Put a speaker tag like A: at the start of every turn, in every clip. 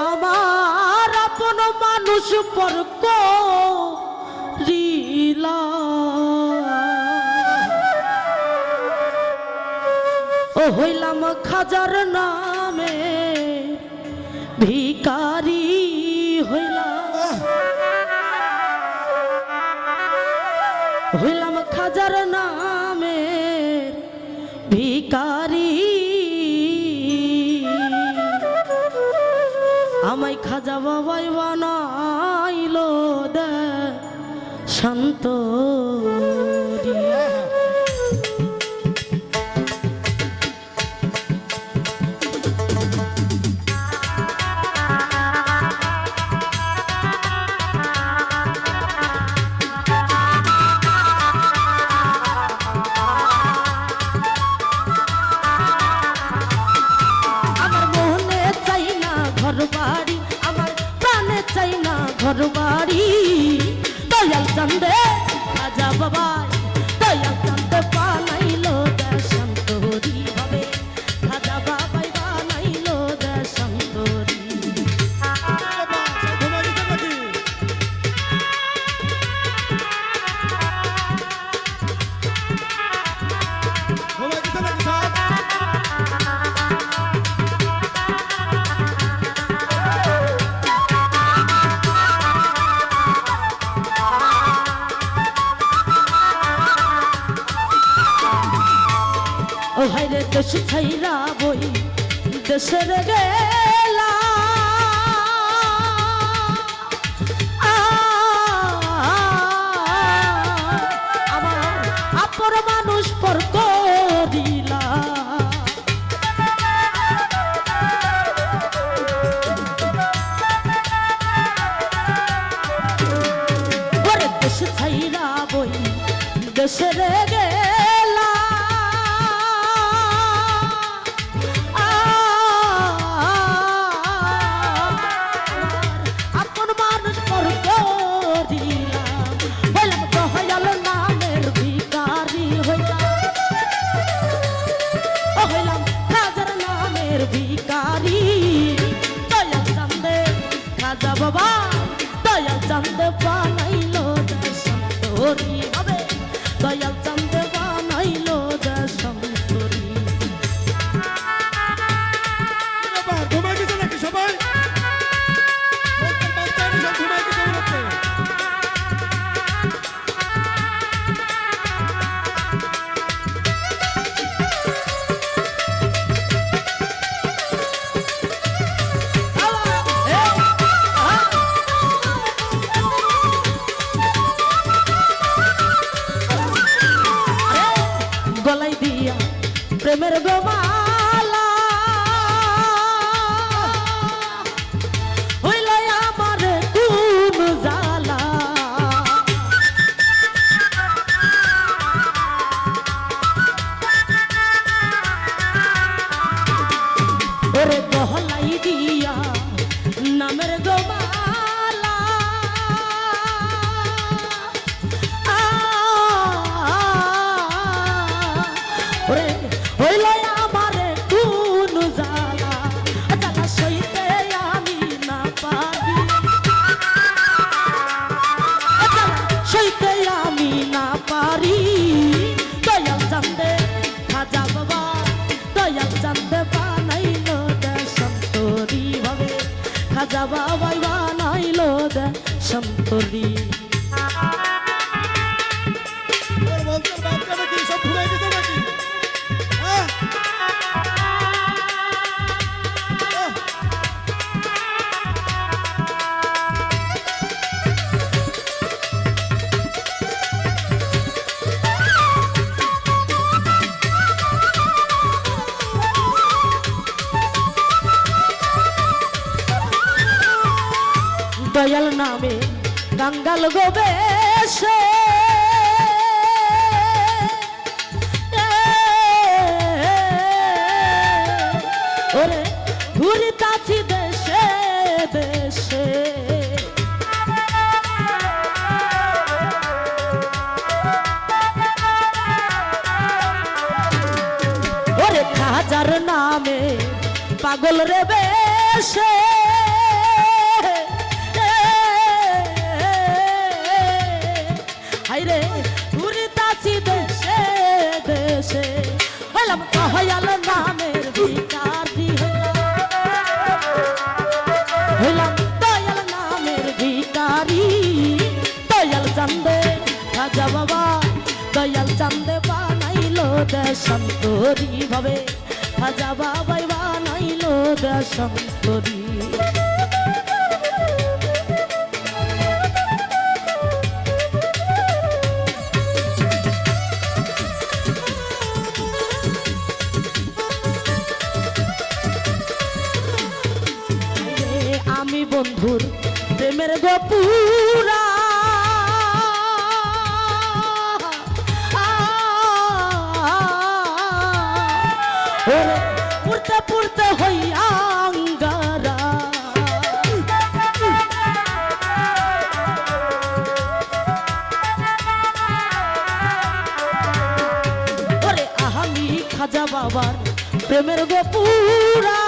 A: আমার আপন মানুষ পরক রিলা ও হইলাম খাজার নামে ভিকারি হইলাম খাজার নামে ভিকারি আমায় খাজা বাবাই বানাইলো দে শান্ত বাড়ি আমার প্রাণে চাই না ঘর বাড়ি দয়াল চান্দে খাজা বাবাই দয়াল চান্দে বানাইলো দেশান্তরি হবে খাজা বাবাই বানাইলো দেশান্তরি ও হাইরে দেশ ছাইরা বই দেশের গেলা আমার আপর মানুষ পর করিলা ওরে দেশ ছাইরা বই দেশের গেলা বাবা দয়াল চান্দে বানাইলো দেশান্তরি হবে দয়াল চান্দে বানাইলো দেশান্তরি
B: ঘুমাই গেছে নাকি সবাই ঘুমাই গেছে
A: গলাই দিয়া প্রেমের গোমালা হইল আমার কোন জালা ওরে গলাই দিয়া নামের গোমালা ওরে হইল আমারে কোন জালা জালা সইতে আমি না পারি জালা সইতে আমি না পারি দয়াল চান্দে খাজা বাবা দয়াল চান্দে বানাইলো দেশান্তরি হবে খাজা বাবাই বানাইলো দেশান্তরি দয়াল নামে গঙ্গাল গোবেশে ওরে ঘুরিতাছি দেশে দেশে হাজার নামে পাগল রে বেশে হাইরে ঘুরিতাছি দেশে দেশে হইলাম দয়াল নামের ভিখারি হইলাম দয়াল নামের ভিখারি দয়াল চান্দে রাজা বাবা দয়াল চান্দে বানাইলো দেশান্তরি ভাবে রাজা বাবাই বানাইলো দেশান্তরি আমি বন্ধুর প্রেমের গোপুরা পুরতে পুরতে হইয়া আঙ্গারা ওরে আমি খাজা বাবার প্রেমের গোপুরা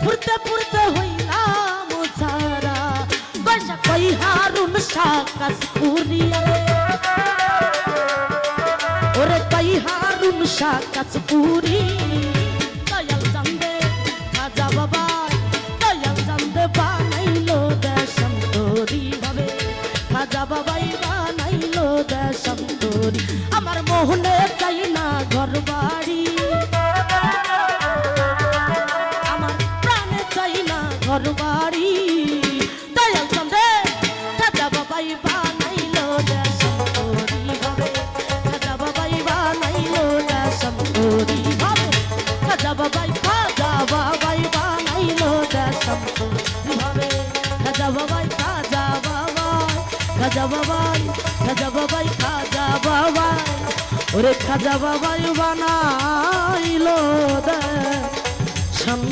A: পুরতে পুরতে হইলাম ছাড়া বৈশা কই হারুন সাকাস পুরিয়া ওরে কই হারুন সাকাস পুরি দয়াল চান্দে খাজা বাবা দয়াল চান্দে বানাইলো দেশান্তরি ভাবে খাজা বাবাই বানাইলো দেশান্তরি আমার মোহনে চাই না ঘর বাড়ি ঘর বাড়ি দয়াল চন্দ্রে খাজা বাবাই বানাইলো দেশান্তরি ভাবে খাজা বাবাই বানাইলো দেশান্তরি ভাবে খাজা বাবাই বানাইলো দেশান্তরি ভাবে খাজা বাবাই খাজা বাবাই ওরে খাজা বাবাই বানাইলো দেশান্তরি